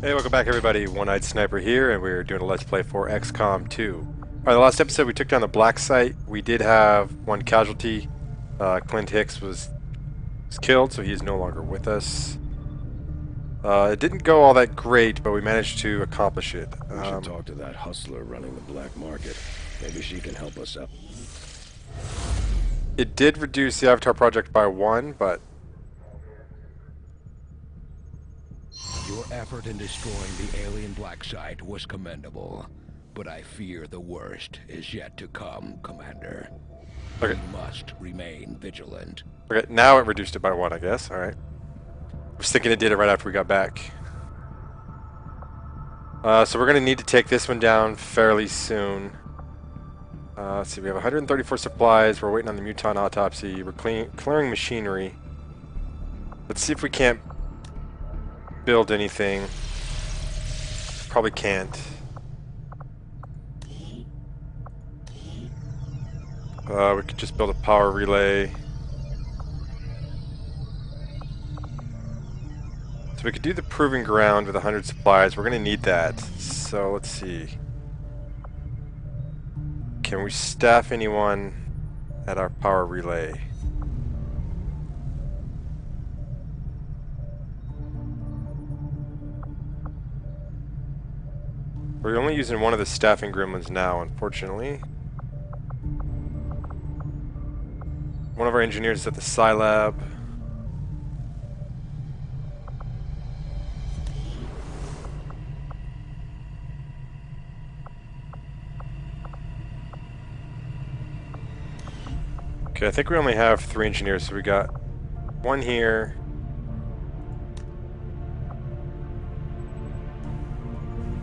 Hey, welcome back everybody, One-Eyed Sniper here, and we're doing a Let's Play for XCOM 2. Alright, the last episode we took down the black site. We did have one casualty. Clint Hicks was killed, so he is no longer with us. It didn't go all that great, but we managed to accomplish it. We should talk to that hustler running the black market. Maybe she can help us out. It did reduce the Avatar project by 1, but... Your effort in destroying the alien black site was commendable, but I fear the worst is yet to come, Commander. Okay. We must remain vigilant. Okay, now it reduced it by 1, I guess. Alright. I was thinking it did it right after we got back. So we're going to need to take this one down fairly soon. Let's see, we have 134 supplies. We're waiting on the mutant autopsy. We're clearing machinery. Let's see if we can't build anything. Probably can't. We could just build a power relay. So we could do the proving ground with 100 supplies. We're going to need that. So let's see. Can we staff anyone at our power relay? We're only using one of the staffing gremlins now, unfortunately. One of our engineers is at the Psi Lab. Okay, I think we only have 3 engineers, so we got one here.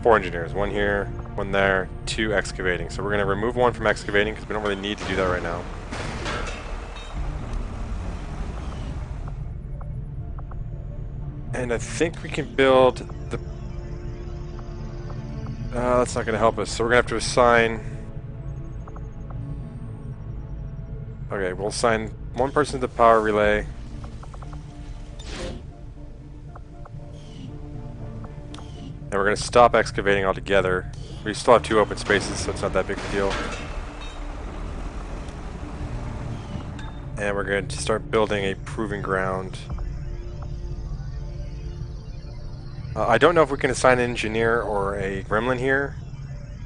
Four engineers, one here, one there, 2 excavating. So we're going to remove one from excavating because we don't really need to do that right now. And I think we can build the... that's not going to help us, so we're going to have to assign... Okay, we'll assign one person to the power relay. And we're going to stop excavating altogether. We still have 2 open spaces, so it's not that big a deal. And we're going to start building a proving ground. I don't know if we can assign an engineer or a gremlin here.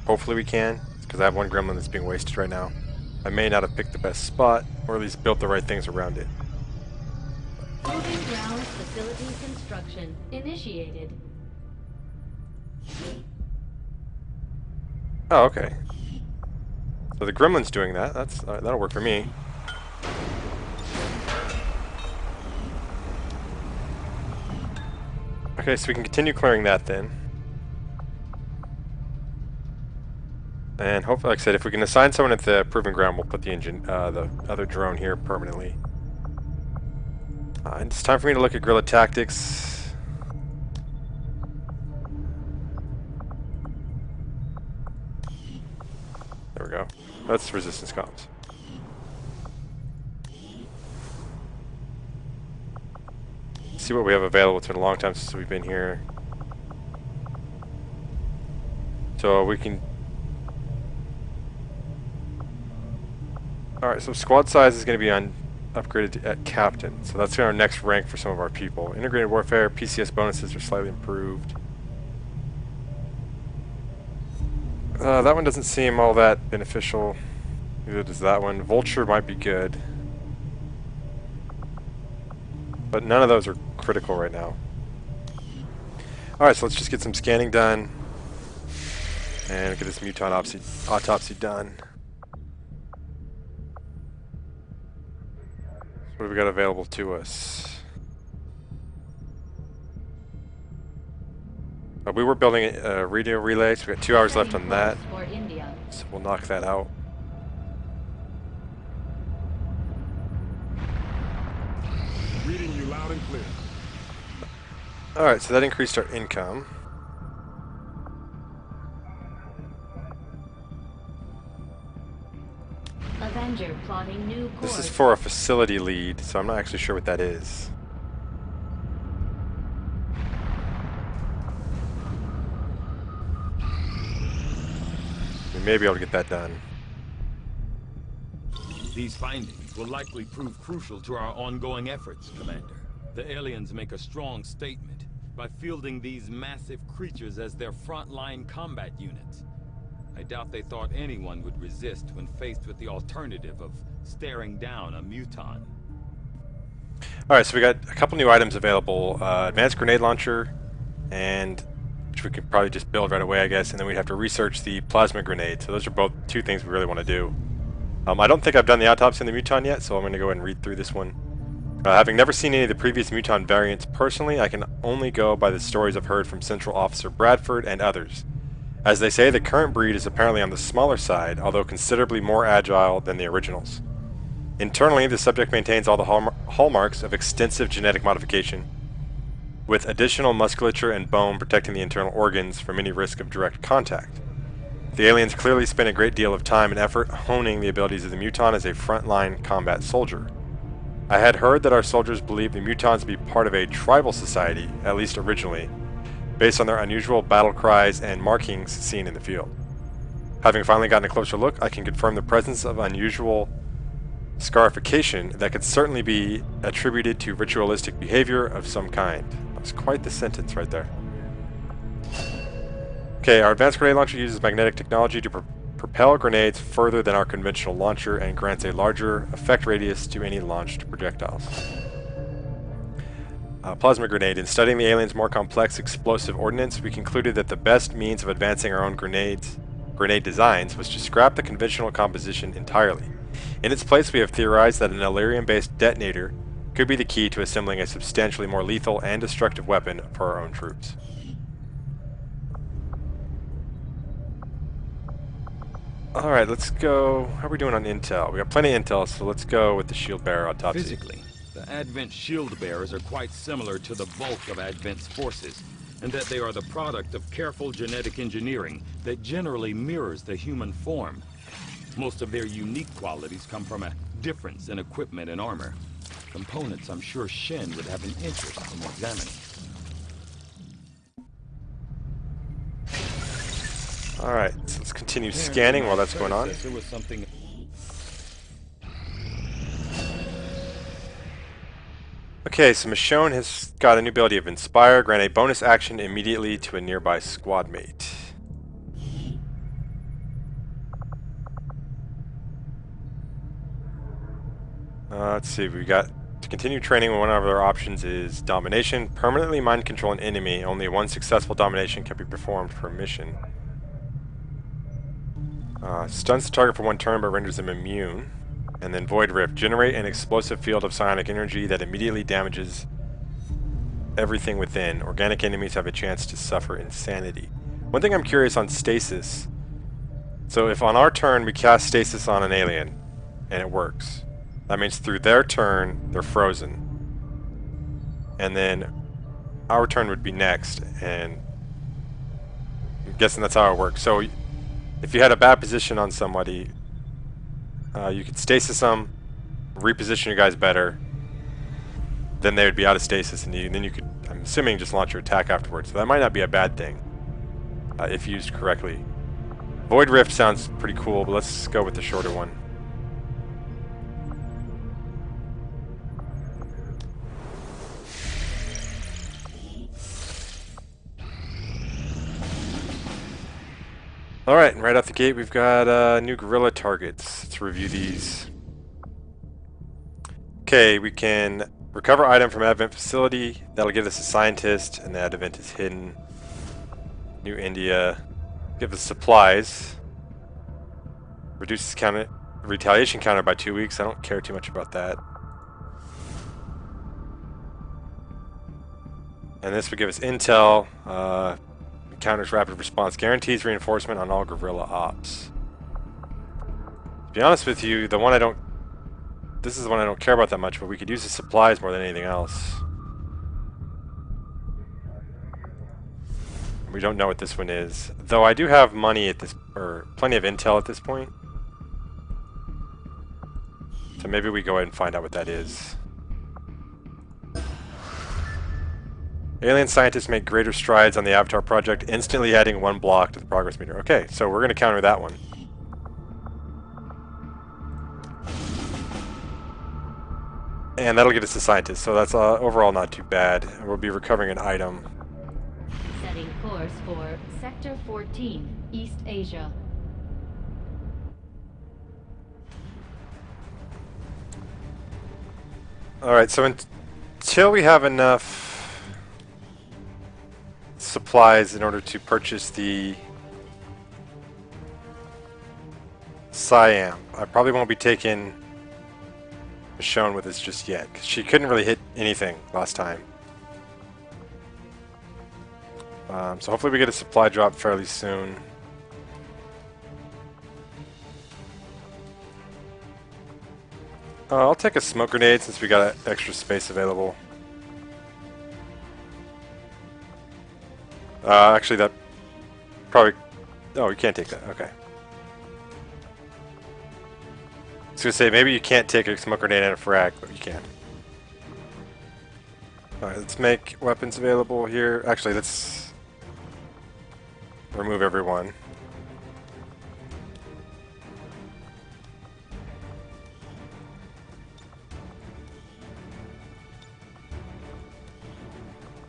Hopefully we can, because I have one gremlin that's being wasted right now. I may not have picked the best spot, or at least built the right things around it. Proving ground facility construction initiated. Oh, okay. So the gremlin's doing that. That'll work for me. Okay, so we can continue clearing that then. And hopefully, like I said, if we can assign someone at the proving ground, we'll put the the other drone here permanently. And it's time for me to look at guerrilla tactics. There we go. That's resistance comms. See what we have available. It's been a long time since we've been here. So we can... Alright, so squad size is going to be upgraded at captain. So that's our next rank for some of our people. Integrated warfare, PCS bonuses are slightly improved. That one doesn't seem all that beneficial. Neither does that one. Vulture might be good. But none of those are critical right now. Alright, so let's just get some scanning done. And get this mutant autopsy done. What have we got available to us? We were building a radio relay, so we got 2 hours left on that. So we'll knock that out. Reading you loud and clear. Alright, so that increased our income. Avenger plotting new course. This is for a facility lead, so I'm not actually sure what that is. may be able to get that done. These findings will likely prove crucial to our ongoing efforts, Commander. The aliens make a strong statement by fielding these massive creatures as their frontline combat units. I doubt they thought anyone would resist when faced with the alternative of staring down a muton. Alright, so we got a couple new items available. Advanced grenade launcher, and which we could probably just build right away, I guess, and then we'd have to research the plasma grenade. So those are both two things we really want to do. I don't think I've done the autopsy on the muton yet, so I'm going to go ahead and read through this one. Having never seen any of the previous muton variants personally, I can only go by the stories I've heard from Central Officer Bradford and others. As they say, the current breed is apparently on the smaller side, although considerably more agile than the originals. Internally, the subject maintains all the hallmarks of extensive genetic modification, with additional musculature and bone protecting the internal organs from any risk of direct contact. The aliens clearly spent a great deal of time and effort honing the abilities of the muton as a frontline combat soldier. I had heard that our soldiers believed the mutons to be part of a tribal society, at least originally, based on their unusual battle cries and markings seen in the field. Having finally gotten a closer look, I can confirm the presence of unusual scarification that could certainly be attributed to ritualistic behavior of some kind. That's quite the sentence right there. Okay, our advanced grenade launcher uses magnetic technology to propel grenades further than our conventional launcher and grants a larger effect radius to any launched projectiles. Plasma grenade. In studying the aliens' more complex explosive ordnance, we concluded that the best means of advancing our own grenade designs was to scrap the conventional composition entirely. In its place, we have theorized that an Illyrium-based detonator could be the key to assembling a substantially more lethal and destructive weapon for our own troops. Alright, let's go. How are we doing on intel? We got plenty of intel, so let's go with the shield bearer autopsy. Physically, the Advent shield bearers are quite similar to the bulk of Advent's forces, and that they are the product of careful genetic engineering that generally mirrors the human form. Most of their unique qualities come from a difference in equipment and armor. Components I'm sure Shen would have an interest in examining. Alright, so let's continue scanning while that's going on. Okay, so Michonne has got a new ability of Inspire, grant a bonus action immediately to a nearby squad mate. Let's see, we got to continue training. One of our options is Domination. Permanently mind control an enemy. Only one successful domination can be performed per mission. Stuns the target for one turn but renders them immune. And then Void Rift. Generate an explosive field of psionic energy that immediately damages everything within. Organic enemies have a chance to suffer insanity. One thing I'm curious on stasis. So if on our turn we cast stasis on an alien and it works, that means through their turn they're frozen. And then our turn would be next, and I'm guessing that's how it works. So if you had a bad position on somebody, you could stasis them, reposition your guys better, then they would be out of stasis, and then you could, I'm assuming, just launch your attack afterwards. So that might not be a bad thing, if used correctly. Void Rift sounds pretty cool, but let's go with the shorter one. Alright, and right out the gate we've got new guerrilla targets. Let's review these. Okay, we can recover item from Advent facility. That'll give us a scientist, and that event is hidden. New India. Give us supplies. Reduces retaliation counter by 2 weeks. I don't care too much about that. And this would give us intel. Counters rapid response, guarantees reinforcement on all guerrilla ops. To be honest with you, this is the one I don't care about that much, but we could use the supplies more than anything else. We don't know what this one is, though I do have money at this, or plenty of intel at this point. So maybe we go ahead and find out what that is. Alien scientists make greater strides on the Avatar project, instantly adding 1 block to the progress meter. Okay, so we're going to counter that one. And that'll get us to scientists, so that's overall not too bad. And we'll be recovering an item. Setting course for Sector 14, East Asia. Alright, so until we have enough supplies in order to purchase the Siam, I probably won't be taking Michonne with us just yet, because she couldn't really hit anything last time. So hopefully we get a supply drop fairly soon. I'll take a smoke grenade since we got extra space available. Actually that probably... Oh, we can't take that. Okay. I was going to say, maybe you can't take a smoke grenade and a frag, but you can. Alright, let's make weapons available here. Actually, let's remove everyone.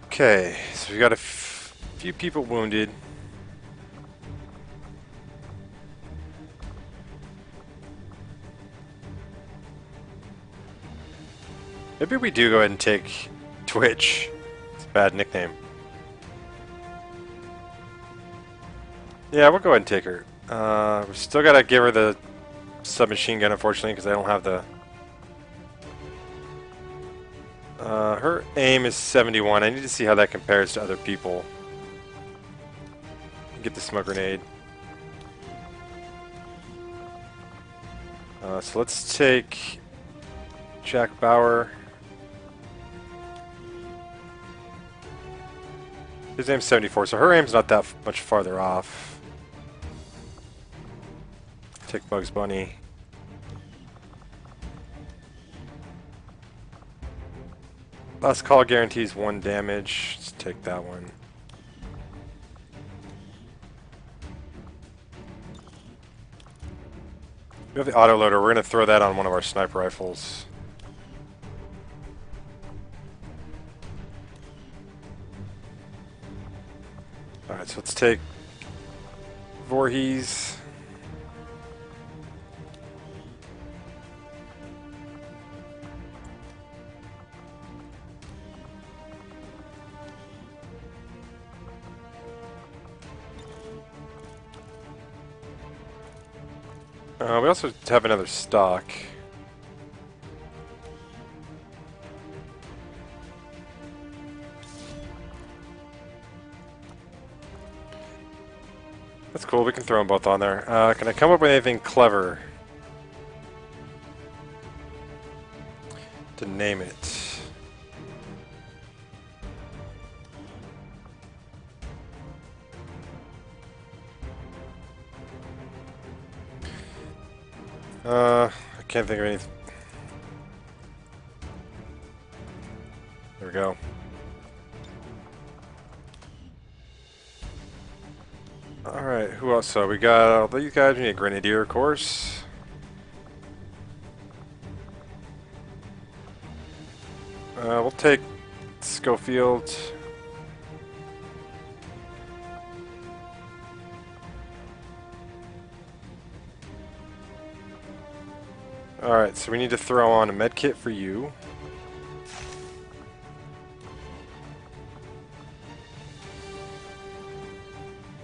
Okay, so we got a few people wounded. Maybe we do go ahead and take Twitch. It's a bad nickname. Yeah, we'll go ahead and take her. We still gotta give her the submachine gun, unfortunately, because I don't have the... her aim is 71. I need to see how that compares to other people. Get the smoke grenade. So let's take Jack Bauer. His aim's 74, so her aim's not that much farther off. Take Bugs Bunny. Last call guarantees 1 damage. Let's take that one. We have the autoloader. We're going to throw that on one of our sniper rifles. Alright, so let's take Voorhees. We also have another stock. That's cool, we can throw them both on there. Can I come up with anything clever to name it? I can't think of anything. There we go. Alright, who else? So we got all these guys. We need a grenadier, of course. We'll take Schofield. Alright, so we need to throw on a med kit for you.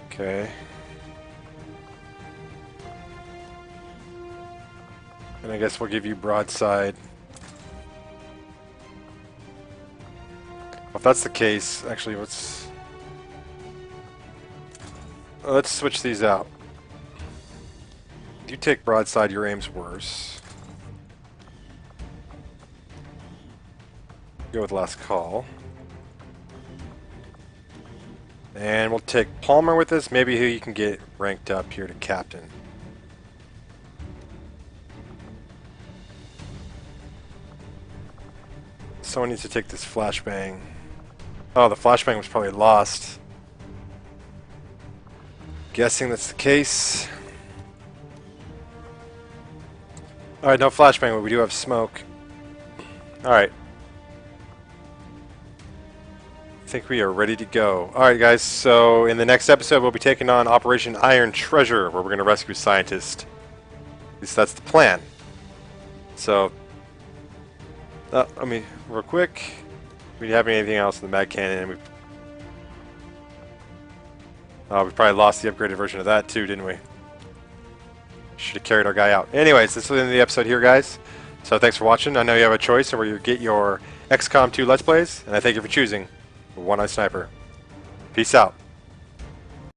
Okay. And I guess we'll give you broadside. Well, if that's the case, actually let's switch these out. You take broadside, your aim's worse. Go with last call. And we'll take Palmer with us. Maybe he can get ranked up here to captain. Someone needs to take this flashbang. Oh, the flashbang was probably lost. Guessing that's the case. Alright, no flashbang, but we do have smoke. Alright. I think we are ready to go. Alright guys, so in the next episode we'll be taking on Operation Iron Treasure, where we're going to rescue scientists. At least that's the plan. So, let me, real quick, we didn't have anything else in the mag cannon. We probably lost the upgraded version of that too, didn't we? Should have carried our guy out. Anyways, this is the end of the episode here, guys. So thanks for watching. I know you have a choice of where you get your XCOM 2 Let's Plays, and I thank you for choosing One-Eye Sniper. Peace out.